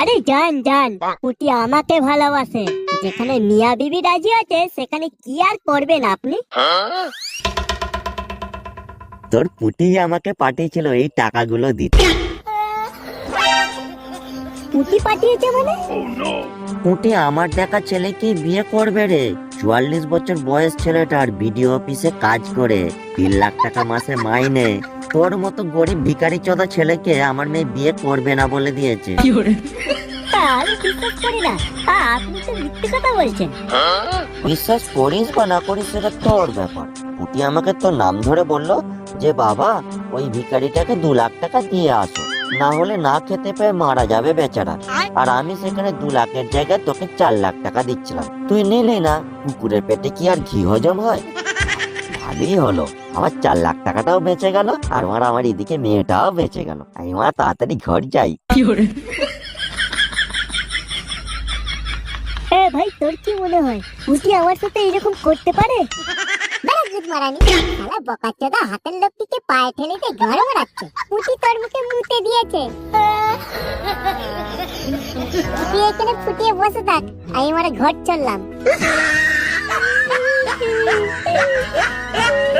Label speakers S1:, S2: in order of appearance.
S1: আরে জান জান, পুটি আমাকে ভালোবাসে। যেখানে মিয়া বিবি রাজি আছে সেখানে কি আর করবেন আপনি?
S2: তোর পুটি আমাকে পাঠিয়েছিল এই টাকাগুলো দিতে।
S1: পুটি পাঠিয়েছে মানে?
S2: পুটি আমার দেখা ছেলেকে বিয়ে করবে রে। 44 বছর বয়স ছেলেটার, বিডিও অফিসে কাজ করে, 3 লাখ টাকা মাসে মাইনে। তোর মতো গরিব ভিখারি চোদা ছেলেকে আমার মেয়ে বিয়ে করবে না বলে দিয়েছে।
S1: আমি বিশ্বাস করি না। আপনি তো মিথ্যে কথা বলছেন।
S2: বিশ্বাস করিস বা না করিস সেটা তোর ব্যাপার। পুটি আমাকে তোর নাম ধরে বলল যে বাবা ওই ভিখারিটাকে 2 লাখ টাকা দিয়ে আসো, না হলে না খেতে পেয়ে মারা যাবে বেচারা। আর আমি সেখানে 2 লাখের জায়গায় তোকে 4 লাখ টাকা দিচ্ছিলাম, তুই নিলি না। কুকুরের পেটে কি আর ঘি হজম হয়? ভালোই হলো, আমার 4 লাখ টাকাটাও বেঁচে গেল, আর আমার এদিকে মেয়েটাও বেঁচে গেল। আমি তাড়াতাড়ি ঘর যাই।
S1: ভাই, তোর কি মনে হয় পুটি আমার সাথে এরকম করতে পারে? বকাচ্চোদা হাতের লোকটিকে পায়ে ঠেলে দিয়ে ঘর মারাচ্ছে। পুটি তোর মুখে মুতে দিয়েছে। তুই এখানে ফুটিয়ে বসে থাক, আমি ঘর চললাম।